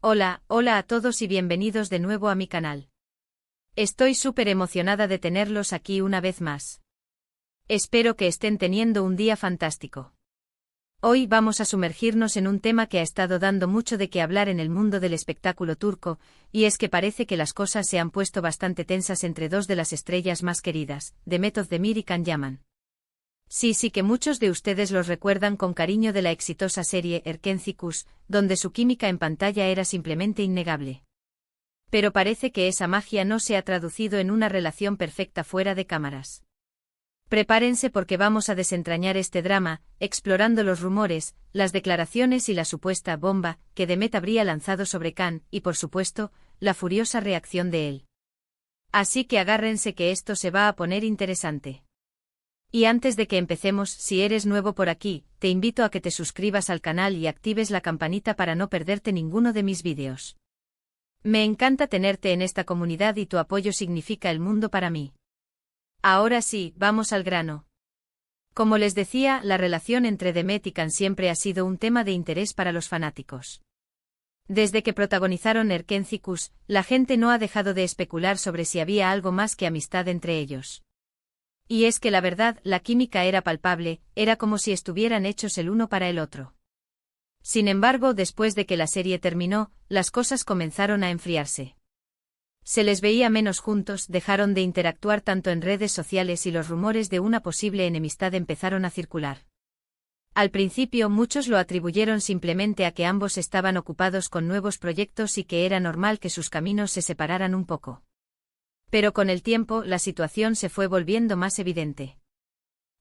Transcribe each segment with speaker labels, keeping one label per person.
Speaker 1: Hola a todos y bienvenidos de nuevo a mi canal. Estoy súper emocionada de tenerlos aquí una vez más. Espero que estén teniendo un día fantástico. Hoy vamos a sumergirnos en un tema que ha estado dando mucho de qué hablar en el mundo del espectáculo turco, y es que parece que las cosas se han puesto bastante tensas entre dos de las estrellas más queridas, Demet Özdemir y Can Yaman. Sí que muchos de ustedes los recuerdan con cariño de la exitosa serie Erkenci, donde su química en pantalla era simplemente innegable. Pero parece que esa magia no se ha traducido en una relación perfecta fuera de cámaras. Prepárense porque vamos a desentrañar este drama, explorando los rumores, las declaraciones y la supuesta bomba que Demet habría lanzado sobre Can y, por supuesto, la furiosa reacción de él. Así que agárrense que esto se va a poner interesante. Y antes de que empecemos, si eres nuevo por aquí, te invito a que te suscribas al canal y actives la campanita para no perderte ninguno de mis vídeos. Me encanta tenerte en esta comunidad y tu apoyo significa el mundo para mí. Ahora sí, vamos al grano. Como les decía, la relación entre Demet y Can siempre ha sido un tema de interés para los fanáticos. Desde que protagonizaron Erkenci, la gente no ha dejado de especular sobre si había algo más que amistad entre ellos. Y es que la verdad, la química era palpable, era como si estuvieran hechos el uno para el otro. Sin embargo, después de que la serie terminó, las cosas comenzaron a enfriarse. Se les veía menos juntos, dejaron de interactuar tanto en redes sociales y los rumores de una posible enemistad empezaron a circular. Al principio muchos lo atribuyeron simplemente a que ambos estaban ocupados con nuevos proyectos y que era normal que sus caminos se separaran un poco. Pero con el tiempo la situación se fue volviendo más evidente.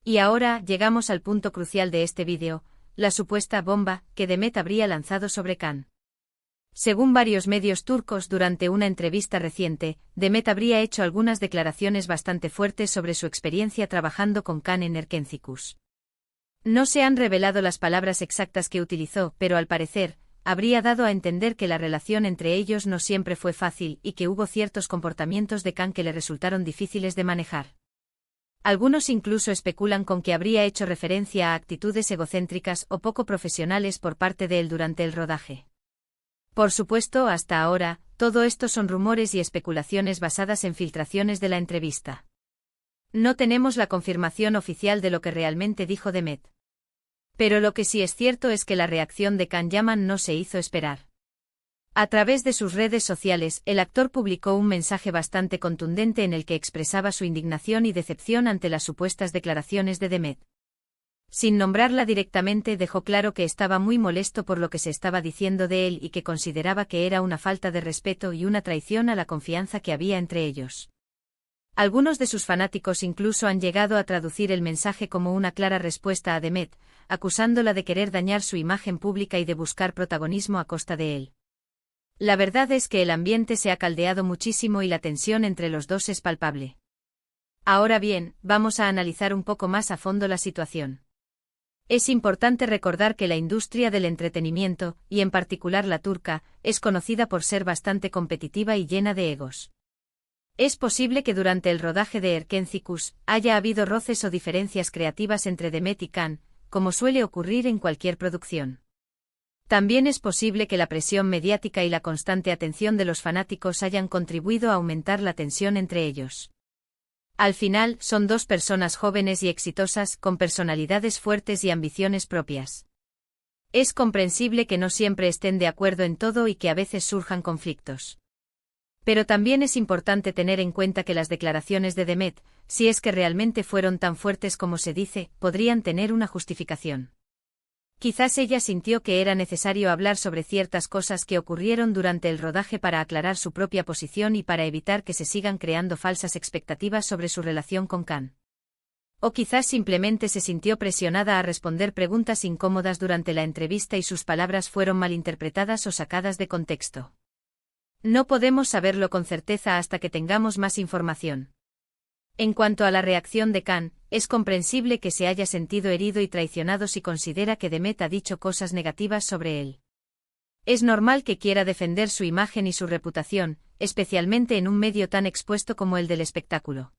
Speaker 1: Y ahora llegamos al punto crucial de este vídeo, la supuesta bomba que Demet habría lanzado sobre Can. Según varios medios turcos durante una entrevista reciente, Demet habría hecho algunas declaraciones bastante fuertes sobre su experiencia trabajando con Can en Erkenci. No se han revelado las palabras exactas que utilizó, pero al parecer, habría dado a entender que la relación entre ellos no siempre fue fácil y que hubo ciertos comportamientos de Can que le resultaron difíciles de manejar. Algunos incluso especulan con que habría hecho referencia a actitudes egocéntricas o poco profesionales por parte de él durante el rodaje. Por supuesto, hasta ahora, todo esto son rumores y especulaciones basadas en filtraciones de la entrevista. No tenemos la confirmación oficial de lo que realmente dijo Demet. Pero lo que sí es cierto es que la reacción de Can Yaman no se hizo esperar. A través de sus redes sociales, el actor publicó un mensaje bastante contundente en el que expresaba su indignación y decepción ante las supuestas declaraciones de Demet. Sin nombrarla directamente, dejó claro que estaba muy molesto por lo que se estaba diciendo de él y que consideraba que era una falta de respeto y una traición a la confianza que había entre ellos. Algunos de sus fanáticos incluso han llegado a traducir el mensaje como una clara respuesta a Demet, acusándola de querer dañar su imagen pública y de buscar protagonismo a costa de él. La verdad es que el ambiente se ha caldeado muchísimo y la tensión entre los dos es palpable. Ahora bien, vamos a analizar un poco más a fondo la situación. Es importante recordar que la industria del entretenimiento, y en particular la turca, es conocida por ser bastante competitiva y llena de egos. Es posible que durante el rodaje de Erkenci haya habido roces o diferencias creativas entre Demet y Can, como suele ocurrir en cualquier producción. También es posible que la presión mediática y la constante atención de los fanáticos hayan contribuido a aumentar la tensión entre ellos. Al final, son dos personas jóvenes y exitosas, con personalidades fuertes y ambiciones propias. Es comprensible que no siempre estén de acuerdo en todo y que a veces surjan conflictos. Pero también es importante tener en cuenta que las declaraciones de Demet, si es que realmente fueron tan fuertes como se dice, podrían tener una justificación. Quizás ella sintió que era necesario hablar sobre ciertas cosas que ocurrieron durante el rodaje para aclarar su propia posición y para evitar que se sigan creando falsas expectativas sobre su relación con Can. O quizás simplemente se sintió presionada a responder preguntas incómodas durante la entrevista y sus palabras fueron malinterpretadas o sacadas de contexto. No podemos saberlo con certeza hasta que tengamos más información. En cuanto a la reacción de Can, es comprensible que se haya sentido herido y traicionado si considera que Demet ha dicho cosas negativas sobre él. Es normal que quiera defender su imagen y su reputación, especialmente en un medio tan expuesto como el del espectáculo.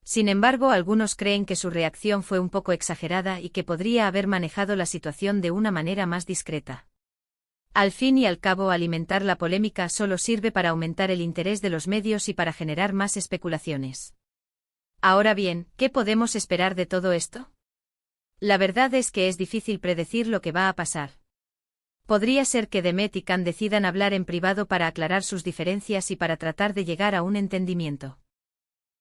Speaker 1: Sin embargo, algunos creen que su reacción fue un poco exagerada y que podría haber manejado la situación de una manera más discreta. Al fin y al cabo, alimentar la polémica solo sirve para aumentar el interés de los medios y para generar más especulaciones. Ahora bien, ¿qué podemos esperar de todo esto? La verdad es que es difícil predecir lo que va a pasar. Podría ser que Demet y Can decidan hablar en privado para aclarar sus diferencias y para tratar de llegar a un entendimiento.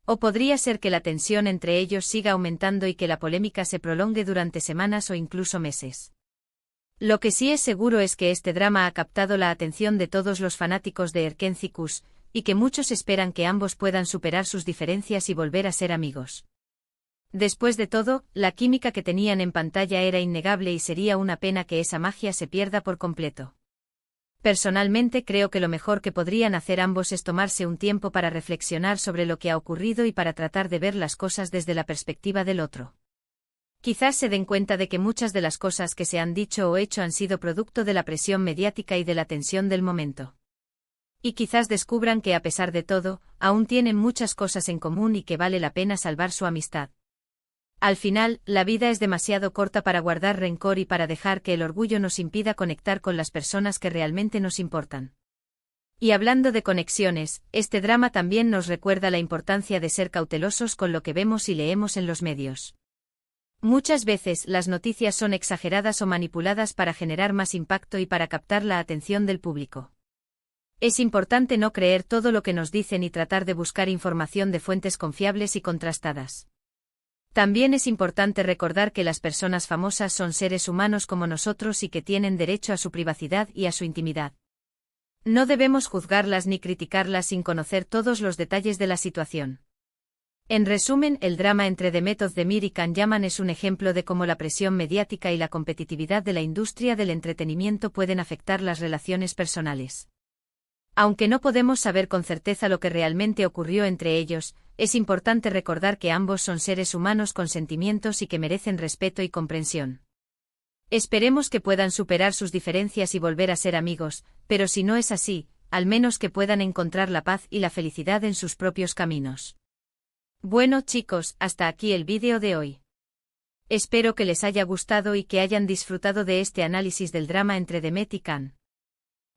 Speaker 1: O podría ser que la tensión entre ellos siga aumentando y que la polémica se prolongue durante semanas o incluso meses. Lo que sí es seguro es que este drama ha captado la atención de todos los fanáticos de Erkenci-Kuş, y que muchos esperan que ambos puedan superar sus diferencias y volver a ser amigos. Después de todo, la química que tenían en pantalla era innegable y sería una pena que esa magia se pierda por completo. Personalmente creo que lo mejor que podrían hacer ambos es tomarse un tiempo para reflexionar sobre lo que ha ocurrido y para tratar de ver las cosas desde la perspectiva del otro. Quizás se den cuenta de que muchas de las cosas que se han dicho o hecho han sido producto de la presión mediática y de la tensión del momento. Y quizás descubran que a pesar de todo, aún tienen muchas cosas en común y que vale la pena salvar su amistad. Al final, la vida es demasiado corta para guardar rencor y para dejar que el orgullo nos impida conectar con las personas que realmente nos importan. Y hablando de conexiones, este drama también nos recuerda la importancia de ser cautelosos con lo que vemos y leemos en los medios. Muchas veces las noticias son exageradas o manipuladas para generar más impacto y para captar la atención del público. Es importante no creer todo lo que nos dicen y tratar de buscar información de fuentes confiables y contrastadas. También es importante recordar que las personas famosas son seres humanos como nosotros y que tienen derecho a su privacidad y a su intimidad. No debemos juzgarlas ni criticarlas sin conocer todos los detalles de la situación. En resumen, el drama entre Demet Özdemir y Can Yaman es un ejemplo de cómo la presión mediática y la competitividad de la industria del entretenimiento pueden afectar las relaciones personales. Aunque no podemos saber con certeza lo que realmente ocurrió entre ellos, es importante recordar que ambos son seres humanos con sentimientos y que merecen respeto y comprensión. Esperemos que puedan superar sus diferencias y volver a ser amigos, pero si no es así, al menos que puedan encontrar la paz y la felicidad en sus propios caminos. Bueno chicos, hasta aquí el vídeo de hoy. Espero que les haya gustado y que hayan disfrutado de este análisis del drama entre Demet y Can.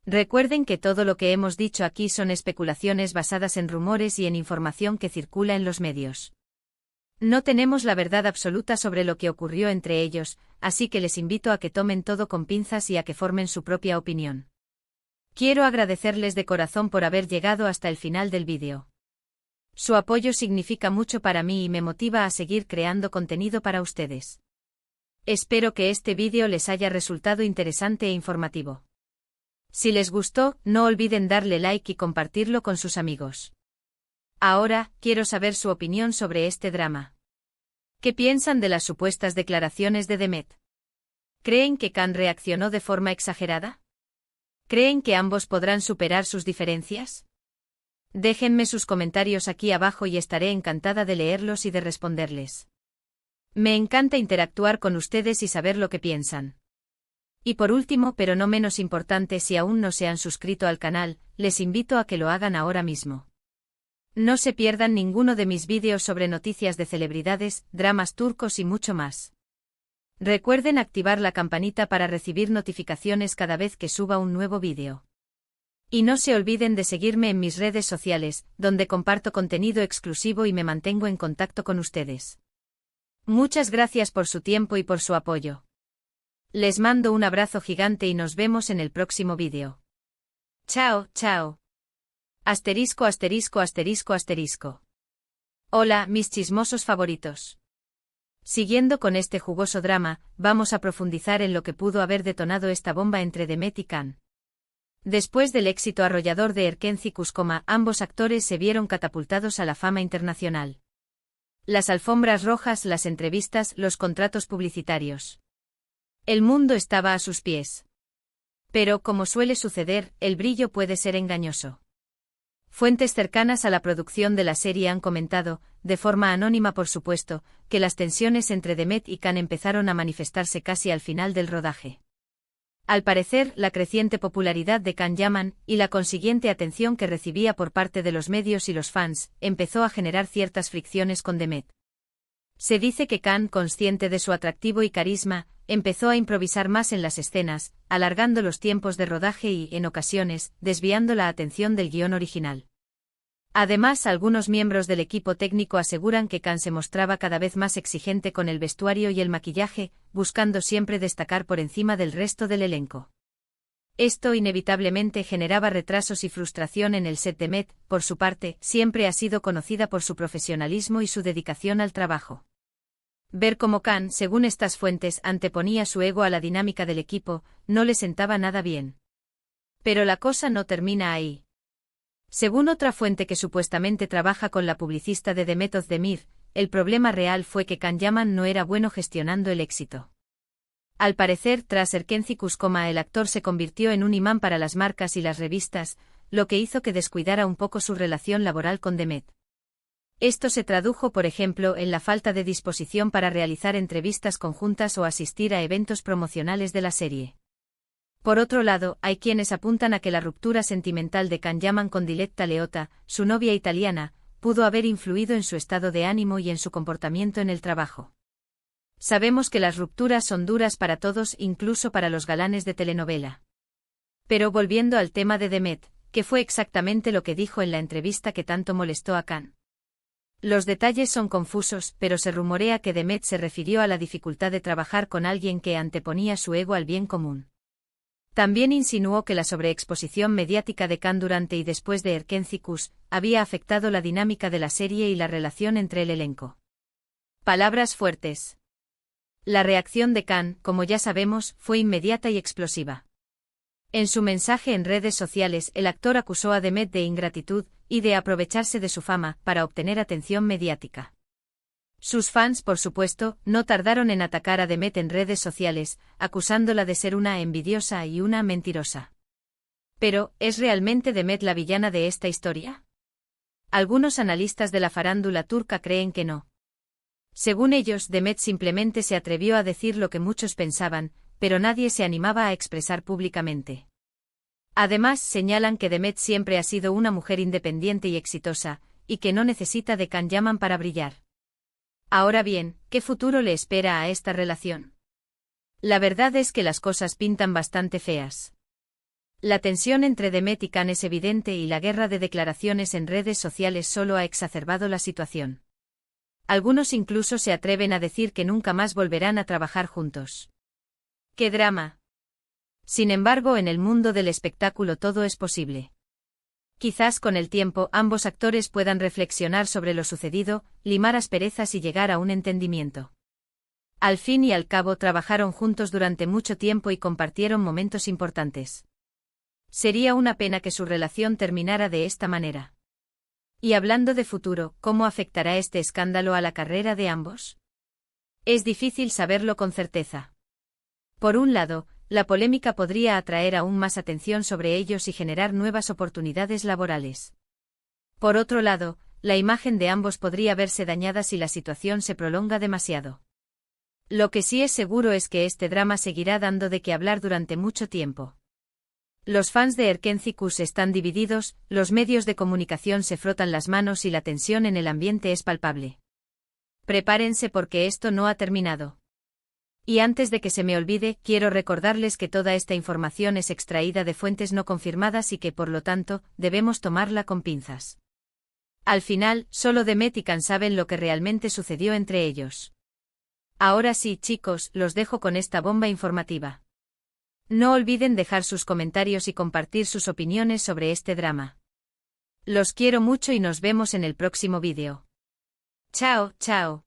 Speaker 1: Recuerden que todo lo que hemos dicho aquí son especulaciones basadas en rumores y en información que circula en los medios. No tenemos la verdad absoluta sobre lo que ocurrió entre ellos, así que les invito a que tomen todo con pinzas y a que formen su propia opinión. Quiero agradecerles de corazón por haber llegado hasta el final del vídeo. Su apoyo significa mucho para mí y me motiva a seguir creando contenido para ustedes. Espero que este vídeo les haya resultado interesante e informativo. Si les gustó, no olviden darle like y compartirlo con sus amigos. Ahora, quiero saber su opinión sobre este drama. ¿Qué piensan de las supuestas declaraciones de Demet? ¿Creen que Can reaccionó de forma exagerada? ¿Creen que ambos podrán superar sus diferencias? Déjenme sus comentarios aquí abajo y estaré encantada de leerlos y de responderles. Me encanta interactuar con ustedes y saber lo que piensan. Y por último, pero no menos importante, si aún no se han suscrito al canal, les invito a que lo hagan ahora mismo. No se pierdan ninguno de mis vídeos sobre noticias de celebridades, dramas turcos y mucho más. Recuerden activar la campanita para recibir notificaciones cada vez que suba un nuevo vídeo. Y no se olviden de seguirme en mis redes sociales, donde comparto contenido exclusivo y me mantengo en contacto con ustedes. Muchas gracias por su tiempo y por su apoyo. Les mando un abrazo gigante y nos vemos en el próximo vídeo. Chao, chao. Asterisco, asterisco, asterisco, asterisco. Hola, mis chismosos favoritos. Siguiendo con este jugoso drama, vamos a profundizar en lo que pudo haber detonado esta bomba entre Demet y Can. Después del éxito arrollador de Erkenci-Kuş, ambos actores se vieron catapultados a la fama internacional. Las alfombras rojas, las entrevistas, los contratos publicitarios. El mundo estaba a sus pies. Pero, como suele suceder, el brillo puede ser engañoso. Fuentes cercanas a la producción de la serie han comentado, de forma anónima por supuesto, que las tensiones entre Demet y Can empezaron a manifestarse casi al final del rodaje. Al parecer, la creciente popularidad de Can Yaman, y la consiguiente atención que recibía por parte de los medios y los fans, empezó a generar ciertas fricciones con Demet. Se dice que Can, consciente de su atractivo y carisma, empezó a improvisar más en las escenas, alargando los tiempos de rodaje y, en ocasiones, desviando la atención del guión original. Además, algunos miembros del equipo técnico aseguran que Khan se mostraba cada vez más exigente con el vestuario y el maquillaje, buscando siempre destacar por encima del resto del elenco. Esto inevitablemente generaba retrasos y frustración en el set de Met. Por su parte, siempre ha sido conocida por su profesionalismo y su dedicación al trabajo. Ver cómo Khan, según estas fuentes, anteponía su ego a la dinámica del equipo, no le sentaba nada bien. Pero la cosa no termina ahí. Según otra fuente que supuestamente trabaja con la publicista de Demet Özdemir, el problema real fue que Can Yaman no era bueno gestionando el éxito. Al parecer, tras Erkenci Kuş, el actor se convirtió en un imán para las marcas y las revistas, lo que hizo que descuidara un poco su relación laboral con Demet. Esto se tradujo, por ejemplo, en la falta de disposición para realizar entrevistas conjuntas o asistir a eventos promocionales de la serie. Por otro lado, hay quienes apuntan a que la ruptura sentimental de Can Yaman con Diletta Leotta, su novia italiana, pudo haber influido en su estado de ánimo y en su comportamiento en el trabajo. Sabemos que las rupturas son duras para todos, incluso para los galanes de telenovela. Pero volviendo al tema de Demet, ¿qué fue exactamente lo que dijo en la entrevista que tanto molestó a Can? Los detalles son confusos, pero se rumorea que Demet se refirió a la dificultad de trabajar con alguien que anteponía su ego al bien común. También insinuó que la sobreexposición mediática de Can durante y después de Erkenci Kuş había afectado la dinámica de la serie y la relación entre el elenco. Palabras fuertes. La reacción de Can, como ya sabemos, fue inmediata y explosiva. En su mensaje en redes sociales, el actor acusó a Demet de ingratitud y de aprovecharse de su fama para obtener atención mediática. Sus fans, por supuesto, no tardaron en atacar a Demet en redes sociales, acusándola de ser una envidiosa y una mentirosa. Pero, ¿es realmente Demet la villana de esta historia? Algunos analistas de la farándula turca creen que no. Según ellos, Demet simplemente se atrevió a decir lo que muchos pensaban, pero nadie se animaba a expresar públicamente. Además, señalan que Demet siempre ha sido una mujer independiente y exitosa, y que no necesita de Can Yaman para brillar. Ahora bien, ¿qué futuro le espera a esta relación? La verdad es que las cosas pintan bastante feas. La tensión entre Demet y Can es evidente y la guerra de declaraciones en redes sociales solo ha exacerbado la situación. Algunos incluso se atreven a decir que nunca más volverán a trabajar juntos. ¡Qué drama! Sin embargo, en el mundo del espectáculo todo es posible. Quizás con el tiempo ambos actores puedan reflexionar sobre lo sucedido, limar asperezas y llegar a un entendimiento. Al fin y al cabo trabajaron juntos durante mucho tiempo y compartieron momentos importantes. Sería una pena que su relación terminara de esta manera. Y hablando de futuro, ¿cómo afectará este escándalo a la carrera de ambos? Es difícil saberlo con certeza. Por un lado, la polémica podría atraer aún más atención sobre ellos y generar nuevas oportunidades laborales. Por otro lado, la imagen de ambos podría verse dañada si la situación se prolonga demasiado. Lo que sí es seguro es que este drama seguirá dando de qué hablar durante mucho tiempo. Los fans de Erkenci Kuş están divididos, los medios de comunicación se frotan las manos y la tensión en el ambiente es palpable. Prepárense porque esto no ha terminado. Y antes de que se me olvide, quiero recordarles que toda esta información es extraída de fuentes no confirmadas y que, por lo tanto, debemos tomarla con pinzas. Al final, solo Demet y Can saben lo que realmente sucedió entre ellos. Ahora sí, chicos, los dejo con esta bomba informativa. No olviden dejar sus comentarios y compartir sus opiniones sobre este drama. Los quiero mucho y nos vemos en el próximo vídeo. Chao, chao.